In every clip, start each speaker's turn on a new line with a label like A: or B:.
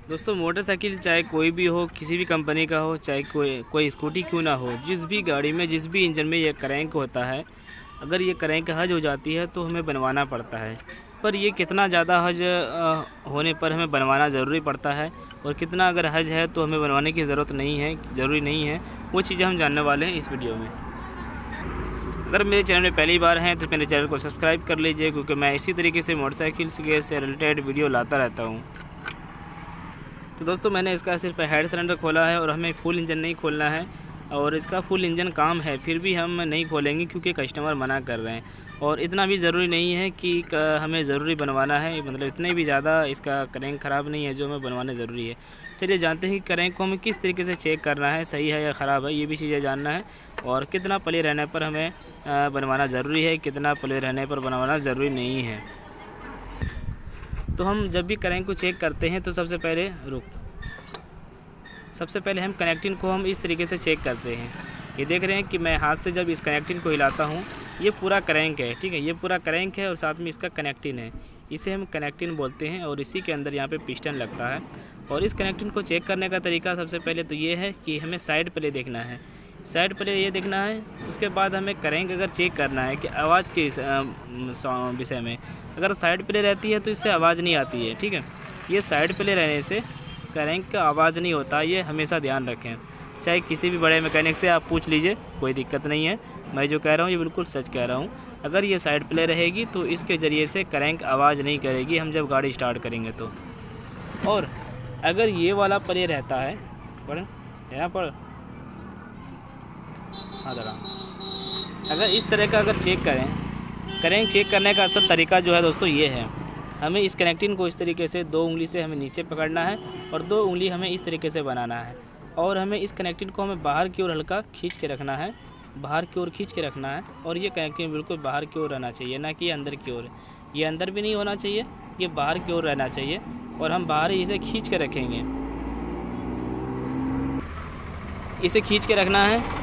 A: दोस्तों मोटरसाइकिल चाहे कोई भी हो, किसी भी कंपनी का हो, चाहे कोई स्कूटी क्यों ना हो, जिस भी गाड़ी में जिस भी इंजन में ये क्रैंक होता है, अगर ये क्रैंक हज हो जाती है तो हमें बनवाना पड़ता है। पर ये कितना ज़्यादा हज होने पर हमें बनवाना ज़रूरी पड़ता है और कितना अगर हज है तो हमें बनवाने की ज़रूरत नहीं है, ज़रूरी नहीं है, वो चीज़ें हम जानने वाले हैं इस वीडियो में। अगर मेरे चैनल में पहली बार हैं तो मेरे चैनल को सब्सक्राइब कर लीजिए, क्योंकि मैं इसी तरीके से मोटरसाइकिल से रिलेटेड वीडियो लाता रहता हूँ। तो दोस्तों मैंने इसका सिर्फ हेड सिलेंडर खोला है और हमें फुल इंजन नहीं खोलना है, और इसका फुल इंजन काम है फिर भी हम नहीं खोलेंगे क्योंकि कस्टमर मना कर रहे हैं। और इतना भी ज़रूरी नहीं है कि हमें ज़रूरी बनवाना है, मतलब इतने भी ज़्यादा इसका क्रैंक ख़राब नहीं है जो हमें बनवाने ज़रूरी है। चलिए जानते हैं कि क्रैंक को हमें किस तरीके से चेक करना है, सही है या ख़राब है, ये भी चीज़ें जानना है। और कितना प्ले रहने पर हमें बनवाना ज़रूरी है, कितना प्ले रहने पर बनवाना ज़रूरी नहीं है। तो हम जब भी क्रैंक को चेक करते हैं तो सबसे पहले हम कनेक्टिंग को हम इस तरीके से चेक करते हैं। ये देख रहे हैं कि मैं हाथ से जब इस कनेक्टिंग को हिलाता हूँ, ये पूरा क्रैंक है, ठीक है, ये पूरा क्रैंक है और साथ में इसका कनेक्टिंग है, इसे हम कनेक्टिंग बोलते हैं। और इसी के अंदर यहाँ पे पिस्टन लगता है। और इस कनेक्टिंग को चेक करने का तरीका सबसे पहले तो ये है कि हमें साइड प्ले देखना है, साइड प्ले ये देखना है। उसके बाद हमें क्रैंक अगर चेक करना है कि आवाज़ के विषय में, अगर साइड प्ले रहती है तो इससे आवाज़ नहीं आती है, ठीक है। ये साइड प्ले रहने से क्रैंक का आवाज़ नहीं होता, ये हमेशा ध्यान रखें। चाहे किसी भी बड़े मैकेनिक से आप पूछ लीजिए, कोई दिक्कत नहीं है। मैं जो कह रहा हूँ ये बिल्कुल सच कह रहा हूँ। अगर ये साइड प्ले रहेगी तो इसके ज़रिए से क्रैंक आवाज़ नहीं करेगी हम जब गाड़ी स्टार्ट करेंगे तो। और अगर ये वाला प्ले रहता है, यहाँ पर हाँ जरा, अगर इस तरह का अगर चेक करें, क्रैंक चेक करने का असल तरीका जो है दोस्तों ये है, हमें इस कनेक्टिंग को इस तरीके से 2 उंगली से हमें नीचे पकड़ना है और 2 उंगली हमें इस तरीके से बनाना है। और हमें इस कनेक्टिंग को हमें बाहर की ओर हल्का खींच के रखना है, बाहर की ओर खींच के रखना है। और ये कनेक्टिंग बिल्कुल बाहर की ओर रहना चाहिए, ना कि अंदर की ओर। ये अंदर भी नहीं होना चाहिए, ये बाहर की ओर रहना चाहिए। और हम बाहर ही इसे खींच के रखेंगे, इसे खींच के रखना है।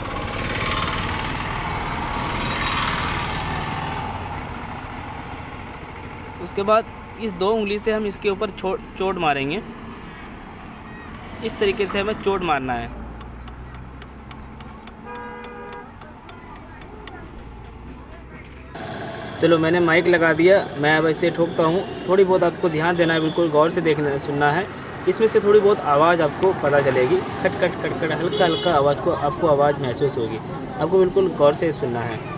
A: उसके बाद इस 2 उंगली से हम इसके ऊपर चोट मारेंगे, इस तरीके से हमें चोट मारना है। चलो मैंने माइक लगा दिया, मैं अब ऐसे ठोकता हूँ। थोड़ी बहुत आपको ध्यान देना है, बिल्कुल गौर से देखना सुनना है। इसमें से थोड़ी बहुत आवाज़ आपको पता चलेगी, खट खट खट खट, हल्का हल्का आवाज़ को आपको आवाज़ महसूस होगी। आपको बिल्कुल गौर से सुनना है।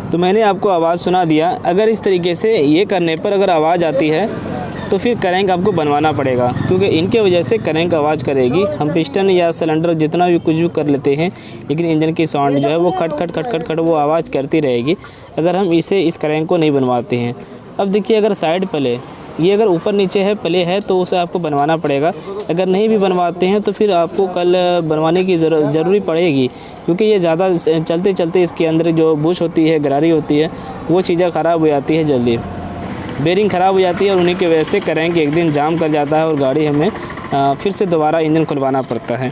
A: तो मैंने आपको आवाज़ सुना दिया। अगर इस तरीके से ये करने पर अगर आवाज़ आती है तो फिर क्रैंक आपको बनवाना पड़ेगा, क्योंकि इनके वजह से क्रैंक आवाज़ करेगी। हम पिस्टन या सिलेंडर जितना भी कुछ भी कर लेते हैं, लेकिन इंजन की साउंड जो है वो खट खट खट खट खट वो आवाज़ करती रहेगी अगर हम इस क्रैंक को नहीं बनवाते हैं। अब देखिए, अगर साइड प्ले ये अगर ऊपर नीचे है प्ले है तो उसे आपको बनवाना पड़ेगा। अगर नहीं भी बनवाते हैं तो फिर आपको कल बनवाने की ज़रूरी पड़ेगी, क्योंकि ये ज़्यादा चलते चलते इसके अंदर जो बुश होती है, गरारी होती है, वो चीज़ें ख़राब हो जाती है, जल्दी बेरिंग ख़राब हो जाती है और उन्हीं की वजह से क्रैंक एक दिन जाम कर जाता है और गाड़ी हमें फिर से दोबारा इंजन खुलवाना पड़ता है।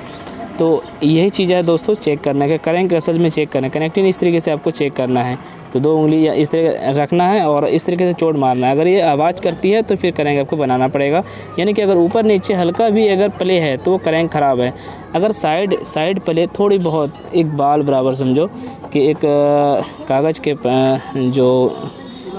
A: तो यही चीज़ है दोस्तों चेक करने का, क्रैंक असल में चेक करना है। कनेक्टिंग इस तरीके से आपको चेक करना है, तो 2 उंगली इस तरह रखना है और इस तरीके से चोट मारना है। अगर ये आवाज़ करती है तो फिर क्रैंक आपको बनाना पड़ेगा। यानी कि अगर ऊपर नीचे हल्का भी अगर प्ले है तो वो क्रैंक ख़राब है। अगर साइड प्ले थोड़ी बहुत, एक बाल बराबर समझो कि एक कागज़ के जो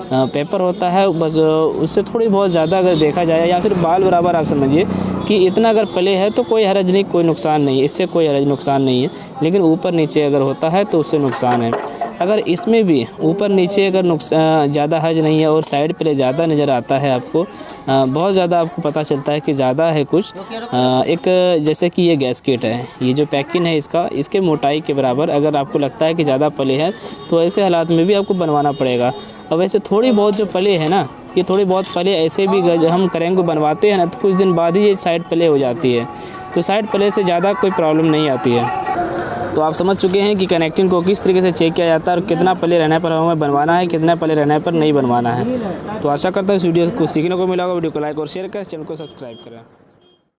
A: पेपर होता है, बस उससे थोड़ी बहुत ज़्यादा अगर देखा जाए, या फिर बाल बराबर आप समझिए कि इतना अगर प्ले है तो कोई हरज नहीं, कोई नुकसान नहीं, इससे कोई हरज नुकसान नहीं है। लेकिन ऊपर नीचे अगर होता है तो उससे नुकसान है। अगर इसमें भी ऊपर नीचे अगर नुकसान ज़्यादा हज नहीं है और साइड प्ले ज़्यादा नज़र आता है आपको, बहुत ज़्यादा आपको पता चलता है कि ज़्यादा है कुछ, एक जैसे कि ये गैस्केट है, ये जो पैकिंग है इसके मोटाई के बराबर अगर आपको लगता है कि ज़्यादा प्ले है तो ऐसे हालात में भी आपको बनवाना पड़ेगा। और वैसे थोड़ी बहुत जो प्ले है ना, ये थोड़ी बहुत प्ले ऐसे भी हम क्रैंक को बनवाते हैं ना तो कुछ दिन बाद ही ये साइड प्ले हो जाती है। तो साइड प्ले से ज़्यादा कोई प्रॉब्लम नहीं आती है। तो आप समझ चुके हैं कि कनेक्टिंग को किस तरीके से चेक किया जाता है और कितना प्ले रहने पर हमें बनवाना है, कितना प्ले रहने पर नहीं बनवाना है। तो आशा करता हूँ इस वीडियो को सीखने को मिला होगा। वीडियो को लाइक और शेयर करें, चैनल को सब्सक्राइब करें।